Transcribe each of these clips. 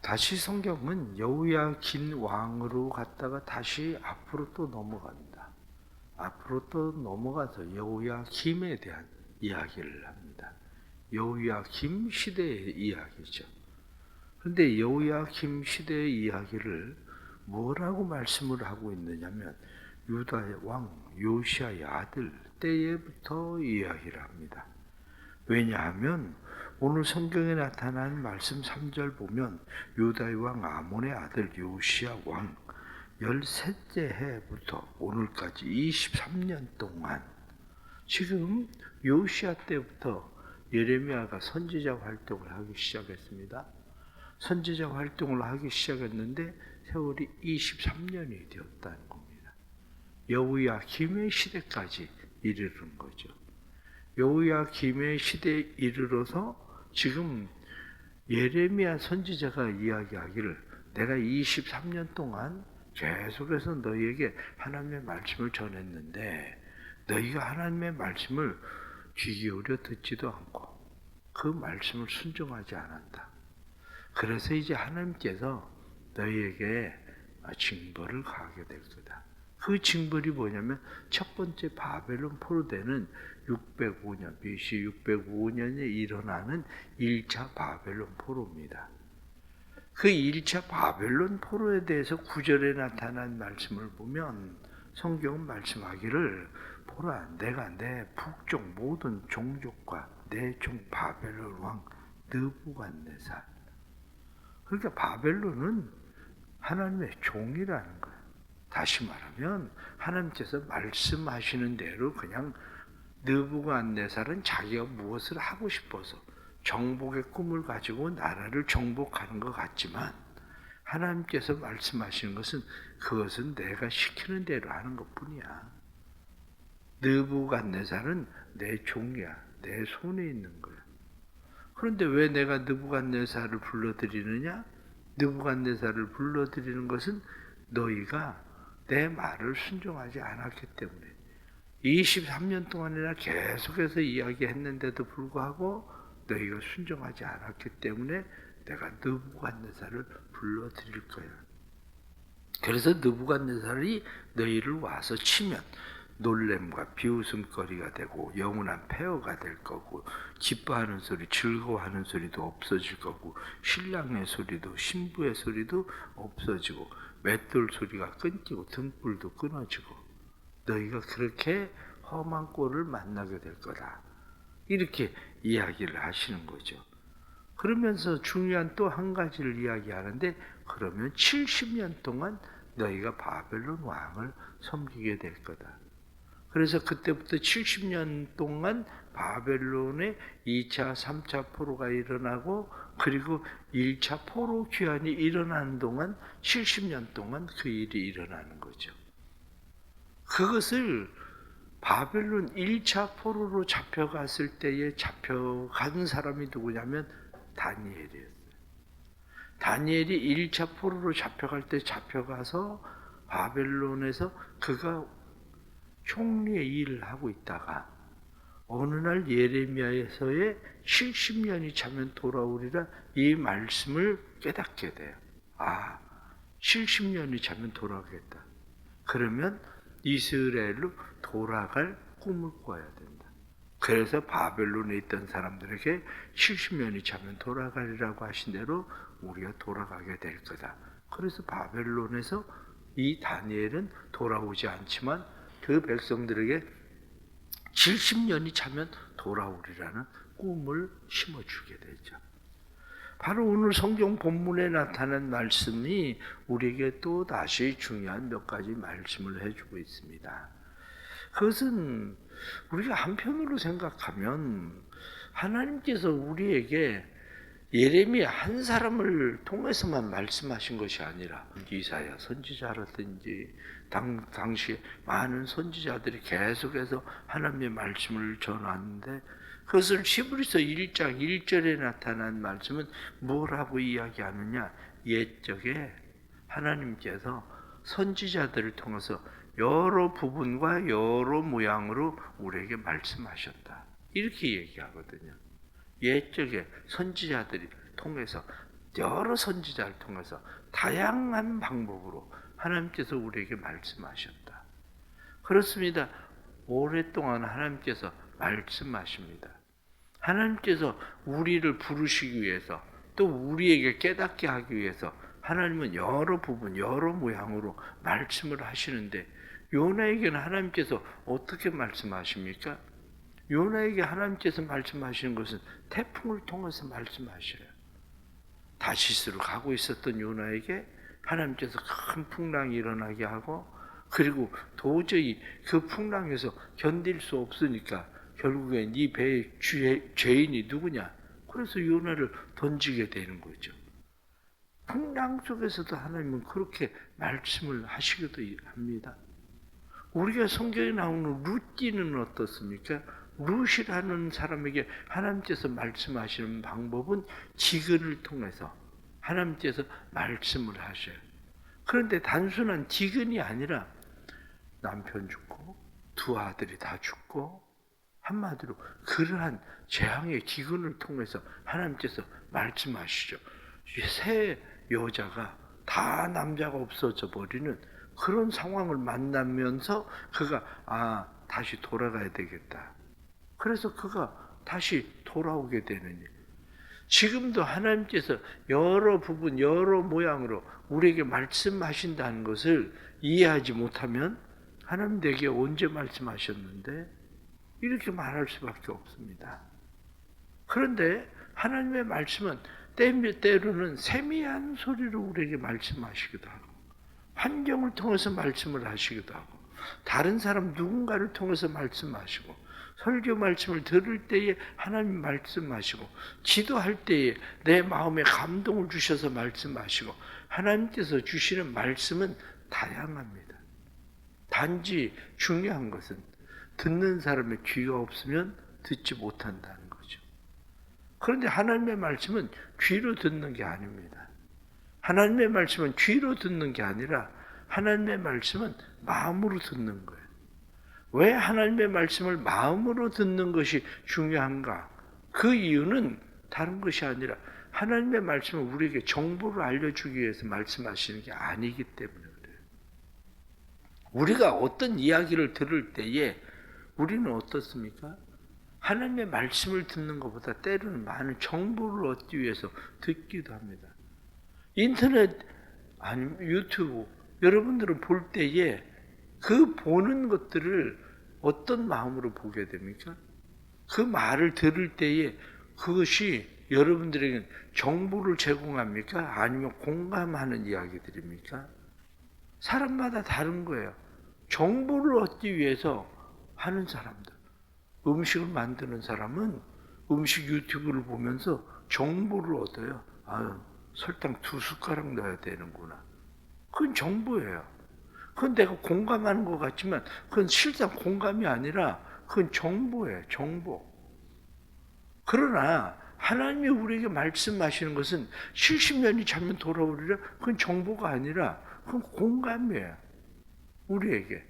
다시 성경은 여호야긴 왕으로 갔다가 다시 앞으로 또 넘어간다. 앞으로 또 넘어가서 여호야김에 대한 이야기를 합니다. 여호야김 시대의 이야기죠. 그런데 여호야김 시대의 이야기를 뭐라고 말씀을 하고 있느냐면 유다의 왕 요시아의 아들 때부터 이야기를 합니다. 왜냐하면 오늘 성경에 나타난 말씀 3절 보면 유다의 왕 아몬의 아들 요시아 왕 13째 해부터 오늘까지 23년 동안 지금 요시아 때부터 예레미야가 선지자 활동을 하기 시작했습니다. 선지자 활동을 하기 시작했는데 세월이 23년이 되었다는 겁니다. 여호야김의 시대까지 이르는 거죠. 여호야김의 시대에 이르러서 지금 예레미야 선지자가 이야기하기를 내가 23년 동안 계속해서 너희에게 하나님의 말씀을 전했는데 너희가 하나님의 말씀을 귀 기울여 듣지도 않고 그 말씀을 순종하지 않았다. 그래서 이제 하나님께서 너희에게 징벌을 가하게 될 거다. 그 징벌이 뭐냐면 첫 번째 바벨론 포로되는 605년, BC 605년에 일어나는 1차 바벨론 포로입니다. 그 1차 바벨론 포로에 대해서 9절에 나타난 말씀을 보면 성경은 말씀하기를 보라 내가 내 북쪽 모든 종족과 내 종 바벨론 왕 느부갓네살. 그러니까 바벨론은 하나님의 종이라는 거예요. 다시 말하면 하나님께서 말씀하시는 대로 그냥 느부갓네살은 자기가 무엇을 하고 싶어서 정복의 꿈을 가지고 나라를 정복하는 것 같지만 하나님께서 말씀하시는 것은 그것은 내가 시키는 대로 하는 것뿐이야. 느부갓네살은 내 종이야. 내 손에 있는 거야. 그런데 왜 내가 느부갓네살을 불러들이느냐? 느부갓네살을 불러들이는 것은 너희가 내 말을 순종하지 않았기 때문에 23년 동안이나 계속해서 이야기했는데도 불구하고 너희가 순종하지 않았기 때문에 내가 느부갓네살을 불러들일 거야. 그래서 느부갓네살이 너희를 와서 치면 놀램과 비웃음거리가 되고 영원한 폐허가 될 거고 기뻐하는 소리, 즐거워하는 소리도 없어질 거고 신랑의 소리도 신부의 소리도 없어지고 맷돌 소리가 끊기고 등불도 끊어지고 너희가 그렇게 험한 꼴을 만나게 될 거다. 이렇게 이야기를 하시는 거죠. 그러면서 중요한 또 한 가지를 이야기하는데 그러면 70년 동안 너희가 바벨론 왕을 섬기게 될 거다. 그래서 그때부터 70년 동안 바벨론의 2차, 3차 포로가 일어나고 그리고 1차 포로 귀환이 일어나는 동안 70년 동안 그 일이 일어나는 거죠. 그것을 바벨론 1차 포로로 잡혀갔을 때에 잡혀간 사람이 누구냐면 다니엘이었어요. 다니엘이 1차 포로로 잡혀갈 때 잡혀가서 바벨론에서 그가 총리의 일을 하고 있다가 어느 날 예레미야에서의 70년이 차면 돌아오리라 이 말씀을 깨닫게 돼요. 70년이 차면 돌아오겠다. 그러면 이스라엘로 돌아갈 꿈을 꿔야 된다. 그래서 바벨론에 있던 사람들에게 70년이 차면 돌아가리라고 하신 대로 우리가 돌아가게 될 거다. 그래서 바벨론에서 이 다니엘은 돌아오지 않지만 그 백성들에게 70년이 차면 돌아오리라는 꿈을 심어주게 되죠. 바로 오늘 성경 본문에 나타난 말씀이 우리에게 또 다시 중요한 몇 가지 말씀을 해주고 있습니다. 그것은 우리가 한편으로 생각하면 하나님께서 우리에게 예레미야 한 사람을 통해서만 말씀하신 것이 아니라 이사야 선지자라든지 당시 많은 선지자들이 계속해서 하나님의 말씀을 전하는데 그것을 히브리서 1장 1절에 나타난 말씀은 뭐라고 이야기하느냐? 옛적에 하나님께서 선지자들을 통해서 여러 부분과 여러 모양으로 우리에게 말씀하셨다. 이렇게 얘기하거든요. 옛적에 선지자들이 통해서 여러 선지자를 통해서 다양한 방법으로 하나님께서 우리에게 말씀하셨다. 그렇습니다. 오랫동안 하나님께서 말씀하십니다. 하나님께서 우리를 부르시기 위해서 또 우리에게 깨닫게 하기 위해서 하나님은 여러 부분, 여러 모양으로 말씀을 하시는데 요나에게는 하나님께서 어떻게 말씀하십니까? 요나에게 하나님께서 말씀하시는 것은 태풍을 통해서 말씀하셔요. 다시스로 가고 있었던 요나에게 하나님께서 큰 풍랑이 일어나게 하고 그리고 도저히 그 풍랑에서 견딜 수 없으니까 결국엔 이 배의 죄인이 누구냐? 그래서 요나를 던지게 되는 거죠. 풍랑 속에서도 하나님은 그렇게 말씀을 하시기도 합니다. 우리가 성경에 나오는 룻기는 어떻습니까? 룻이라는 사람에게 하나님께서 말씀하시는 방법은 기근을 통해서 하나님께서 말씀을 하셔요. 그런데 단순한 기근이 아니라 남편 죽고 두 아들이 다 죽고 한마디로 그러한 재앙의 기근을 통해서 하나님께서 말씀하시죠. 세 여자가 다 남자가 없어져 버리는 그런 상황을 만나면서 그가 다시 돌아가야 되겠다. 그래서 그가 다시 돌아오게 되는 일. 지금도 하나님께서 여러 부분, 여러 모양으로 우리에게 말씀하신다는 것을 이해하지 못하면 하나님 내게 언제 말씀하셨는데 이렇게 말할 수밖에 없습니다. 그런데 하나님의 말씀은 때로는 세미한 소리로 우리에게 말씀하시기도 하고 환경을 통해서 말씀을 하시기도 하고 다른 사람 누군가를 통해서 말씀하시고 설교 말씀을 들을 때에 하나님 말씀하시고 기도할 때에 내 마음에 감동을 주셔서 말씀하시고 하나님께서 주시는 말씀은 다양합니다. 단지 중요한 것은 듣는 사람의 귀가 없으면 듣지 못한다는 거죠. 그런데 하나님의 말씀은 귀로 듣는 게 아닙니다. 하나님의 말씀은 귀로 듣는 게 아니라 하나님의 말씀은 마음으로 듣는 거예요. 왜 하나님의 말씀을 마음으로 듣는 것이 중요한가? 그 이유는 다른 것이 아니라 하나님의 말씀은 우리에게 정보를 알려주기 위해서 말씀하시는 게 아니기 때문에 그래요. 우리가 어떤 이야기를 들을 때에 우리는 어떻습니까? 하나님의 말씀을 듣는 것보다 때로는 많은 정보를 얻기 위해서 듣기도 합니다. 인터넷 아니면 유튜브 여러분들은 볼 때에 그 보는 것들을 어떤 마음으로 보게 됩니까? 그 말을 들을 때에 그것이 여러분들에게 정보를 제공합니까? 아니면 공감하는 이야기들입니까? 사람마다 다른 거예요. 정보를 얻기 위해서 하는 사람들. 음식을 만드는 사람은 음식 유튜브를 보면서 정보를 얻어요. 설탕 2숟가락 넣어야 되는구나. 그건 정보예요. 그건 내가 공감하는 것 같지만 그건 실상 공감이 아니라 그건 정보예요. 정보. 그러나 하나님이 우리에게 말씀하시는 것은 70년이 자면 돌아오리라 그건 정보가 아니라 그건 공감이에요. 우리에게.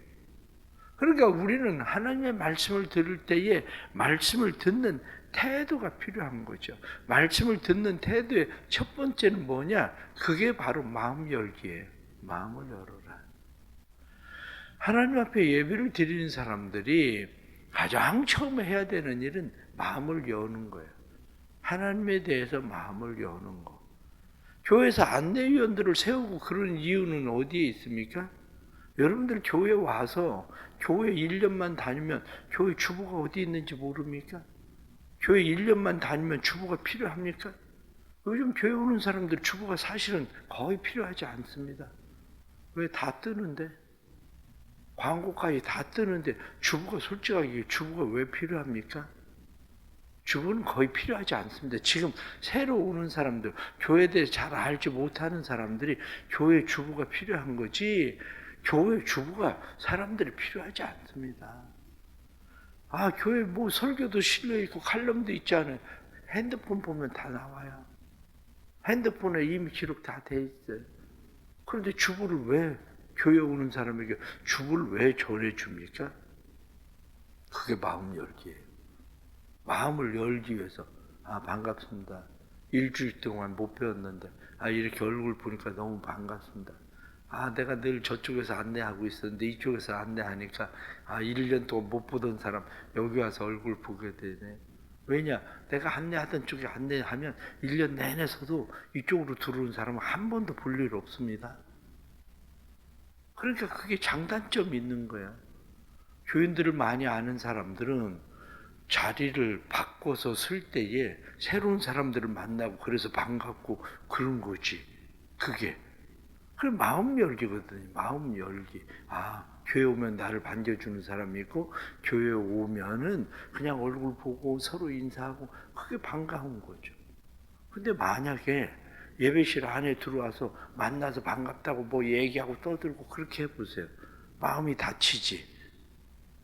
그러니까 우리는 하나님의 말씀을 들을 때에 말씀을 듣는 태도가 필요한 거죠. 말씀을 듣는 태도의 첫 번째는 뭐냐? 그게 바로 마음 열기예요. 마음을 열어라. 하나님 앞에 예배를 드리는 사람들이 가장 처음 해야 되는 일은 마음을 여는 거예요. 하나님에 대해서 마음을 여는 거. 교회에서 안내위원들을 세우고 그런 이유는 어디에 있습니까? 여러분들 교회 와서 교회 1년만 다니면 교회 주보가 어디 있는지 모릅니까? 교회 1년만 다니면 주보가 필요합니까? 요즘 교회 오는 사람들 주보가 사실은 거의 필요하지 않습니다. 왜 다 뜨는데? 광고까지 다 뜨는데 주보가 솔직하게 주보가 왜 필요합니까? 주보는 거의 필요하지 않습니다. 지금 새로 오는 사람들, 교회에 대해 잘 알지 못하는 사람들이 교회 주보가 필요한 거지 교회 주보가 사람들이 필요하지 않습니다. 교회 뭐 설교도 실려있고 칼럼도 있잖아요. 핸드폰 보면 다 나와요. 핸드폰에 이미 기록 다 돼 있어요. 그런데 주보를 왜 교회 오는 사람에게 주보를 왜 전해줍니까? 그게 마음 열기예요. 마음을 열기 위해서 반갑습니다. 일주일 동안 못 배웠는데 이렇게 얼굴 보니까 너무 반갑습니다. 내가 늘 저쪽에서 안내하고 있었는데 이쪽에서 안내하니까 1년 동안 못 보던 사람 여기 와서 얼굴 보게 되네. 왜냐? 내가 안내하던 쪽에 안내하면 1년 내내서도 이쪽으로 들어오는 사람은 한 번도 볼 일 없습니다. 그러니까 그게 장단점이 있는 거야. 교인들을 많이 아는 사람들은 자리를 바꿔서 쓸 때에 새로운 사람들을 만나고 그래서 반갑고 그런 거지. 그게. 그럼 마음 열기거든요. 마음 열기. 교회 오면 나를 반겨주는 사람이 있고 교회 오면은 그냥 얼굴 보고 서로 인사하고 그게 반가운 거죠. 근데 만약에 예배실 안에 들어와서 만나서 반갑다고 뭐 얘기하고 떠들고 그렇게 해보세요. 마음이 다치지.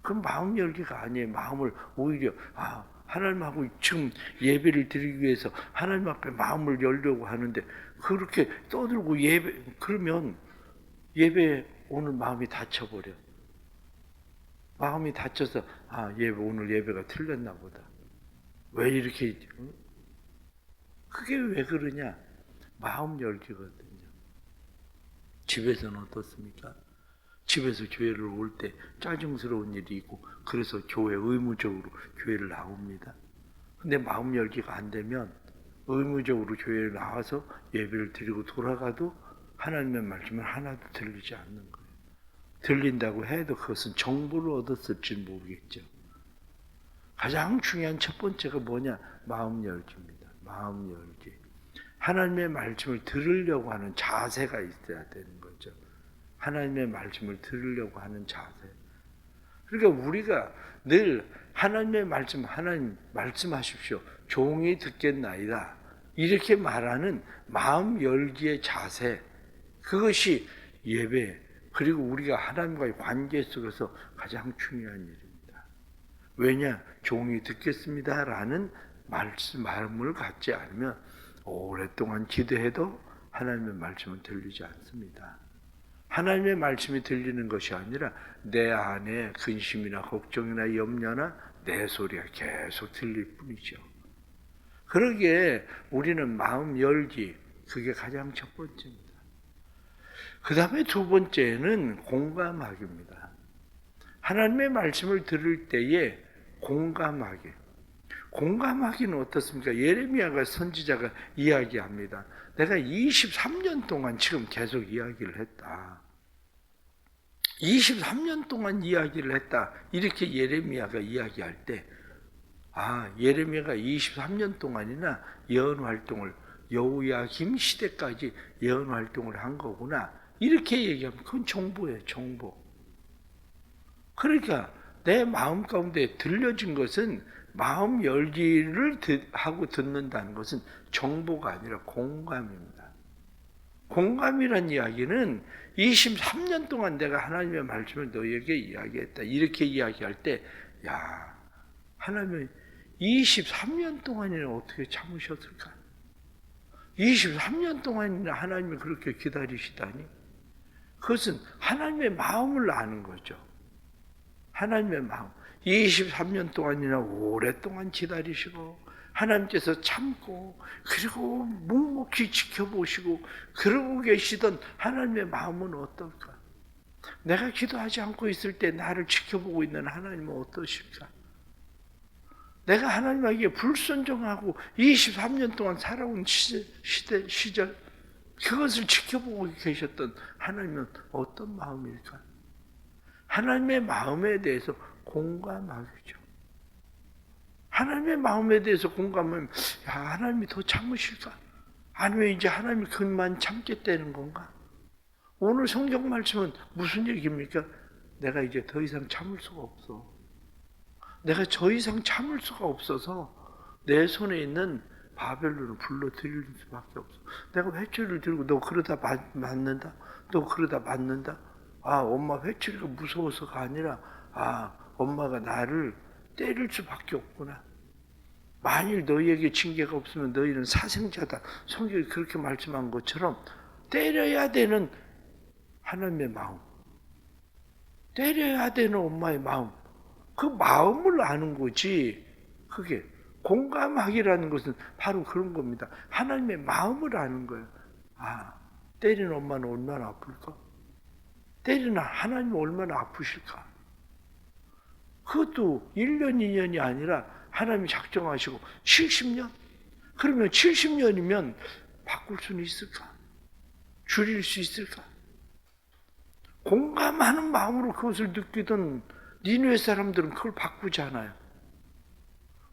그건 마음 열기가 아니에요. 마음을 오히려 하나님하고 지금 예배를 드리기 위해서 하나님 앞에 마음을 열려고 하는데 그렇게 떠들고 그러면 예배 오늘 마음이 다쳐버려. 마음이 다쳐서 오늘 예배가 틀렸나 보다. 왜 이렇게 그게 왜 그러냐? 마음 열기거든요. 집에서는 어떻습니까? 집에서 교회를 올 때 짜증스러운 일이 있고 그래서 교회 의무적으로 교회를 나옵니다. 근데 마음 열기가 안 되면 의무적으로 교회에 나와서 예배를 드리고 돌아가도 하나님의 말씀은 하나도 들리지 않는 거예요. 들린다고 해도 그것은 정보를 얻었을지 모르겠죠. 가장 중요한 첫 번째가 뭐냐? 마음 열기입니다. 마음 열기. 하나님의 말씀을 들으려고 하는 자세가 있어야 되는 거죠. 하나님의 말씀을 들으려고 하는 자세. 그러니까 우리가 늘 하나님의 말씀, 하나님 말씀하십시오. 종이 듣겠나이다. 이렇게 말하는 마음 열기의 자세. 그것이 예배, 그리고 우리가 하나님과의 관계 속에서 가장 중요한 일입니다. 왜냐? 종이 듣겠습니다라는 마음을 갖지 않으면 오랫동안 기도해도 하나님의 말씀은 들리지 않습니다. 하나님의 말씀이 들리는 것이 아니라 내 안에 근심이나 걱정이나 염려나 내 소리가 계속 들릴 뿐이죠. 그러기에 우리는 마음 열기, 그게 가장 첫 번째입니다. 그 다음에 두 번째는 공감하기입니다. 하나님의 말씀을 들을 때에 공감하기. 공감하기는 어떻습니까? 예레미야가 선지자가 이야기합니다. 내가 23년 동안 지금 계속 이야기를 했다. 23년 동안 이야기를 했다. 이렇게 예레미야가 이야기할 때 예레미야가 23년 동안이나 예언 활동을 여호야김 시대까지 예언 활동을 한 거구나. 이렇게 얘기하면 그건 정보예요. 정보. 그러니까 내 마음 가운데 들려진 것은 마음 열기를 하고 듣는다는 것은 정보가 아니라 공감입니다. 공감이란 이야기는 23년 동안 내가 하나님의 말씀을 너에게 이야기했다. 이렇게 이야기할 때 하나님은 23년 동안이나 어떻게 참으셨을까? 23년 동안이나 하나님이 그렇게 기다리시다니? 그것은 하나님의 마음을 아는 거죠. 하나님의 마음. 23년 동안이나 오랫동안 기다리시고 하나님께서 참고 그리고 묵묵히 지켜보시고 그러고 계시던 하나님의 마음은 어떨까? 내가 기도하지 않고 있을 때 나를 지켜보고 있는 하나님은 어떠실까? 내가 하나님에게 불순종하고 23년 동안 살아온 시절 그것을 지켜보고 계셨던 하나님은 어떤 마음일까? 하나님의 마음에 대해서 공감하겠죠. 하나님의 마음에 대해서 공감하면 하나님이 더 참으실까? 아니면 이제 하나님이 그만 참겠다는 건가? 오늘 성경 말씀은 무슨 얘기입니까? 내가 이제 더 이상 참을 수가 없어. 내가 더 이상 참을 수가 없어서 내 손에 있는 바벨론을 불러들일 수밖에 없어. 내가 회초리를 들고 너 그러다 맞는다? 너 그러다 맞는다? 엄마 회초리가 무서워서가 아니라 엄마가 나를 때릴 수밖에 없구나. 만일 너희에게 징계가 없으면 너희는 사생자다. 성경이 그렇게 말씀한 것처럼 때려야 되는 하나님의 마음, 때려야 되는 엄마의 마음, 그 마음을 아는 거지. 그게 공감하기라는 것은 바로 그런 겁니다. 하나님의 마음을 아는 거예요. 아, 때리는 엄마는 얼마나 아플까? 때리는 하나님은 얼마나 아프실까? 그것도 1년, 2년이 아니라 하나님이 작정하시고 70년? 그러면 70년이면 바꿀 수는 있을까? 줄일 수 있을까? 공감하는 마음으로 그것을 느끼던 니느웨 사람들은 그걸 바꾸지 않아요.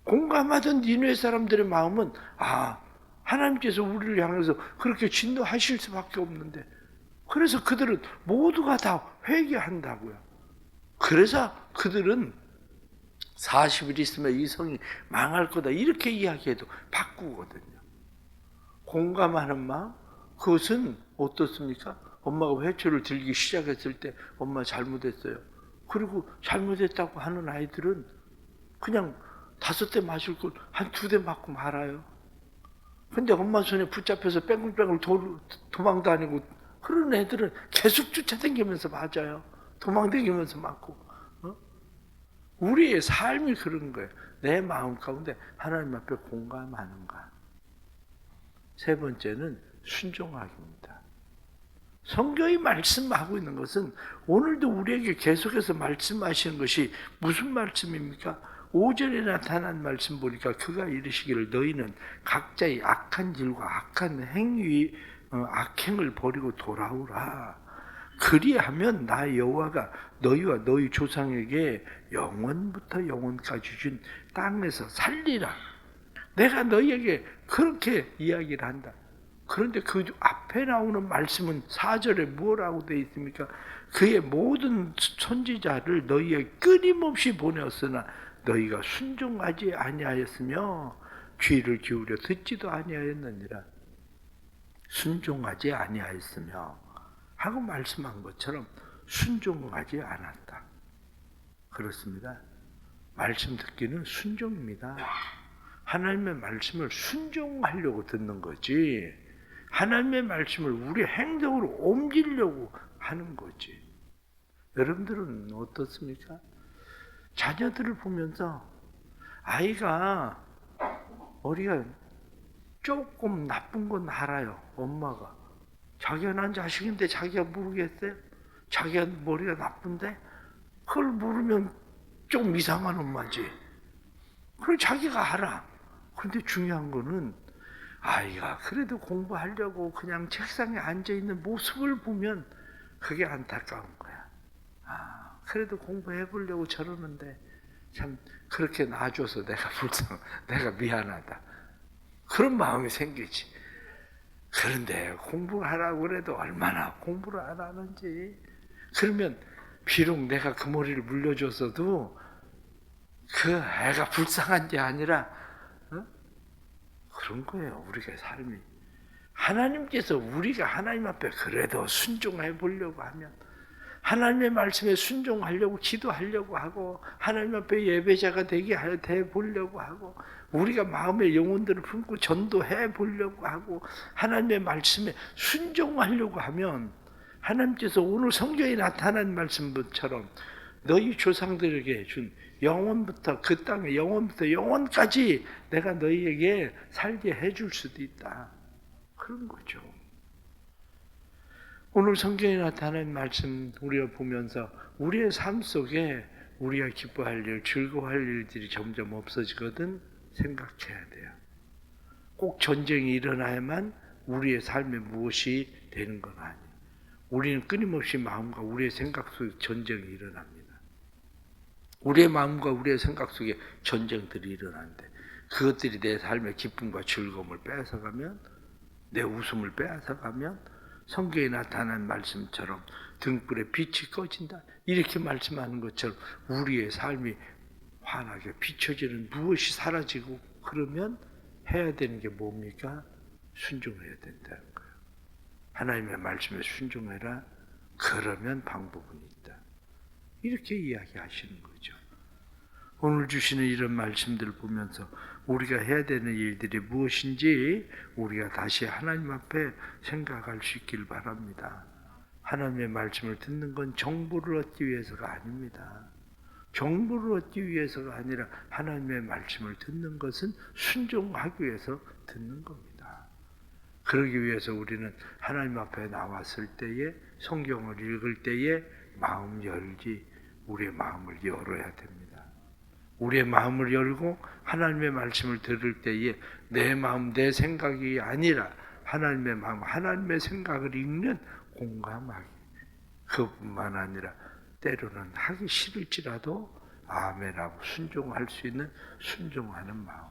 공감하던 니느웨 사람들의 마음은 하나님께서 우리를 향해서 그렇게 진노하실 수밖에 없는데, 그래서 그들은 모두가 다 회개한다고요. 그래서 그들은 40일 있으면 이 성이 망할 거다 이렇게 이야기해도 바꾸거든요. 공감하는 마음, 그것은 어떻습니까? 엄마가 회초를 들기 시작했을 때 엄마 잘못했어요. 그리고 잘못했다고 하는 아이들은 그냥 5대 맞을 걸 한 2대 맞고 말아요. 근데 엄마 손에 붙잡혀서 뺑글뺑글 도망 다니고 그런 애들은 계속 쫓아다니면서 맞아요. 도망다니면서 맞고. 우리의 삶이 그런 거예요. 내 마음 가운데 하나님 앞에 공감하는가. 3번째는 순종하기입니다. 성경이 말씀하고 있는 것은 오늘도 우리에게 계속해서 말씀하시는 것이 무슨 말씀입니까? 5절에 나타난 말씀 보니까 그가 이르시기를 너희는 각자의 악한 일과 악한 악행을 버리고 돌아오라. 그리하면 나 여호와가 너희와 너희 조상에게 영원부터 영원까지 준 땅에서 살리라. 내가 너희에게 그렇게 이야기를 한다. 그런데 그 앞에 나오는 말씀은 4절에 뭐라고 되어 있습니까? 그의 모든 선지자를 너희에게 끊임없이 보내었으나 너희가 순종하지 아니하였으며 귀를 기울여 듣지도 아니하였느니라. 순종하지 아니하였으며 하고 말씀한 것처럼 순종하지 않았다. 그렇습니다. 말씀 듣기는 순종입니다. 하나님의 말씀을 순종하려고 듣는 거지, 하나님의 말씀을 우리 행동으로 옮기려고 하는 거지. 여러분들은 어떻습니까? 자녀들을 보면서 아이가 머리가 조금 나쁜 건 알아요. 엄마가. 자기가 난 자식인데 자기가 모르겠어요? 자기가 머리가 나쁜데? 그걸 모르면 좀 이상한 엄마지. 그걸 자기가 알아. 그런데 중요한 거는 아이가 그래도 공부하려고 그냥 책상에 앉아있는 모습을 보면 그게 안타까운 거야. 그래도 공부해보려고 저러는데 참 그렇게 놔줘서 내가 미안하다. 그런 마음이 생기지. 그런데 공부를 하라고 그래도 얼마나 공부를 안 하는지. 그러면 비록 내가 그 머리를 물려줬어도 그 애가 불쌍한 게 아니라 그런 거예요. 우리가 삶이. 하나님께서 우리가 하나님 앞에 그래도 순종해 보려고 하면, 하나님의 말씀에 순종하려고 기도하려고 하고 하나님 앞에 예배자가 돼 보려고 하고 우리가 마음의 영혼들을 품고 전도해 보려고 하고 하나님의 말씀에 순종하려고 하면 하나님께서 오늘 성경에 나타난 말씀처럼 너희 조상들에게 준 영원부터 그 땅에 영원부터 영원까지 내가 너희에게 살게 해줄 수도 있다. 그런 거죠. 오늘 성경에 나타난 말씀 우리가 보면서 우리의 삶 속에 우리가 기뻐할 일, 즐거워할 일들이 점점 없어지거든 생각해야 돼요. 꼭 전쟁이 일어나야만 우리의 삶에 무엇이 되는 건 아니에요. 우리는 끊임없이 마음과 우리의 생각 속에 전쟁이 일어납니다. 우리의 마음과 우리의 생각 속에 전쟁들이 일어나는데 그것들이 내 삶의 기쁨과 즐거움을 빼앗아가면, 내 웃음을 빼앗아가면 성경에 나타난 말씀처럼 등불에 빛이 꺼진다 이렇게 말씀하는 것처럼 우리의 삶이 환하게 비춰지는 무엇이 사라지고, 그러면 해야 되는 게 뭡니까? 순종해야 된다는 거예요. 하나님의 말씀에 순종해라. 그러면 방법은 있다. 이렇게 이야기하시는 거죠. 오늘 주시는 이런 말씀들을 보면서 우리가 해야 되는 일들이 무엇인지 우리가 다시 하나님 앞에 생각할 수 있기를 바랍니다. 하나님의 말씀을 듣는 건 정보를 얻기 위해서가 아닙니다. 정보를 얻기 위해서가 아니라 하나님의 말씀을 듣는 것은 순종하기 위해서 듣는 겁니다. 그러기 위해서 우리는 하나님 앞에 나왔을 때에 성경을 읽을 때에 마음 열지 우리의 마음을 열어야 됩니다. 우리의 마음을 열고 하나님의 말씀을 들을 때에 내 마음, 내 생각이 아니라 하나님의 마음, 하나님의 생각을 읽는 공감하기. 그뿐만 아니라 때로는 하기 싫을지라도 아멘하고 순종할 수 있는 순종하는 마음.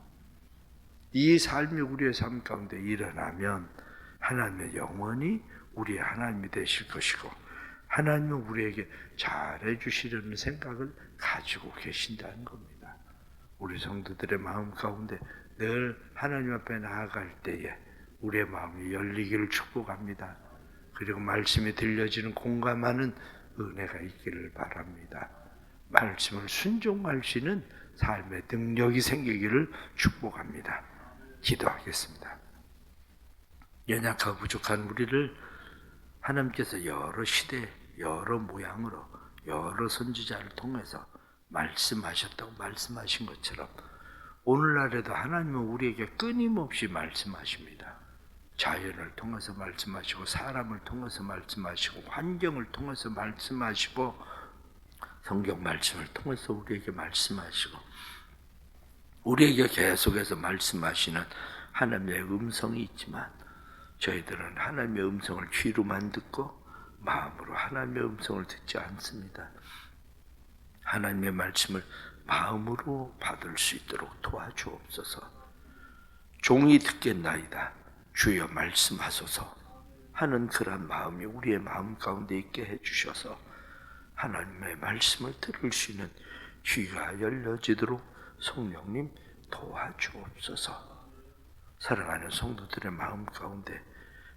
이 삶이 우리의 삶 가운데 일어나면 하나님의 영원히 우리의 하나님이 되실 것이고 하나님은 우리에게 잘해 주시려는 생각을 가지고 계신다는 겁니다. 우리 성도들의 마음 가운데 늘 하나님 앞에 나아갈 때에 우리의 마음이 열리기를 축복합니다. 그리고 말씀이 들려지는 공감하는 은혜가 있기를 바랍니다. 말씀을 순종할 수 있는 삶의 능력이 생기기를 축복합니다. 기도하겠습니다. 연약하고 부족한 우리를 하나님께서 여러 시대, 여러 모양으로, 여러 선지자를 통해서 말씀하셨다고 말씀하신 것처럼 오늘날에도 하나님은 우리에게 끊임없이 말씀하십니다. 자연을 통해서 말씀하시고 사람을 통해서 말씀하시고 환경을 통해서 말씀하시고 성경 말씀을 통해서 우리에게 말씀하시고 우리에게 계속해서 말씀하시는 하나님의 음성이 있지만 저희들은 하나님의 음성을 귀로만 듣고 마음으로 하나님의 음성을 듣지 않습니다. 하나님의 말씀을 마음으로 받을 수 있도록 도와주옵소서. 종이 듣겠나이다. 주여 말씀하소서 하는 그런 마음이 우리의 마음 가운데 있게 해주셔서 하나님의 말씀을 들을 수 있는 귀가 열려지도록 성령님 도와주옵소서. 사랑하는 성도들의 마음 가운데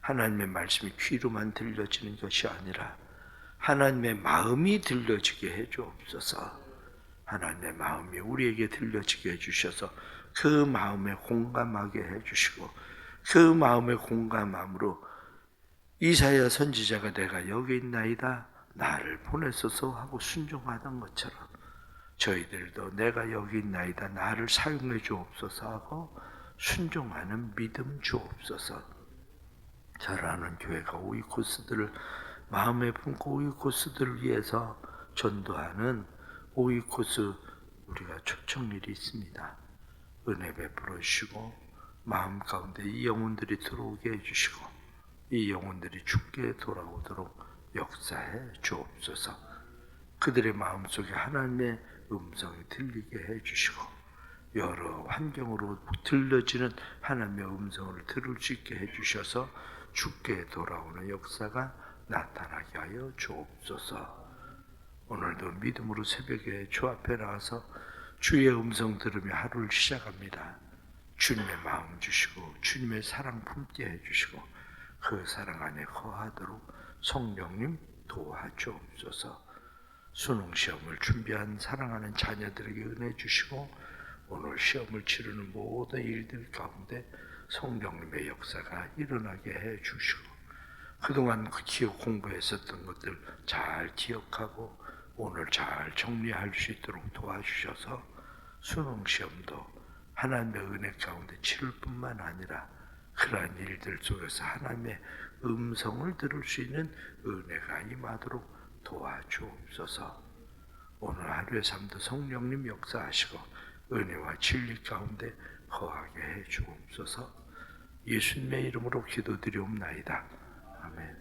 하나님의 말씀이 귀로만 들려지는 것이 아니라 하나님의 마음이 들려지게 해주옵소서. 하나님의 마음이 우리에게 들려지게 해주셔서 그 마음에 공감하게 해주시고 그 마음에 공감함으로 이사야 선지자가 내가 여기 있나이다 나를 보내소서 하고 순종하던 것처럼 저희들도 내가 여기 있나이다 나를 사용해 주옵소서 하고 순종하는 믿음 주옵소서. 잘하는 교회가 오이코스들을 마음에 품고 오이코스들을 위해서 전도하는 오이코스 우리가 초청일이 있습니다. 은혜 베풀어 주시고 마음 가운데 이 영혼들이 들어오게 해주시고 이 영혼들이 주께 돌아오도록 역사해 주옵소서. 그들의 마음속에 하나님의 음성이 들리게 해주시고 여러 환경으로 들려지는 하나님의 음성을 들을 수 있게 해주셔서 주께 돌아오는 역사가 나타나게 하여 주옵소서. 오늘도 믿음으로 새벽에 주 앞에 나와서 주의 음성 들으며 하루를 시작합니다. 주님의 마음 주시고 주님의 사랑 품게 해주시고 그 사랑 안에 거하도록 성령님 도와주옵소서. 수능시험을 준비한 사랑하는 자녀들에게 은혜 주시고 오늘 시험을 치르는 모든 일들 가운데 성령님의 역사가 일어나게 해주시고 그동안 기억 공부했었던 것들 잘 기억하고 오늘 잘 정리할 수 있도록 도와주셔서 수능시험도 하나님의 은혜 가운데 치를 뿐만 아니라 그러한 일들 속에서 하나님의 음성을 들을 수 있는 은혜가 임하도록 도와주옵소서. 오늘 하루의 삶도 성령님 역사하시고 은혜와 진리 가운데 거하게 해 주옵소서. 예수님의 이름으로 기도드리옵나이다. 아멘.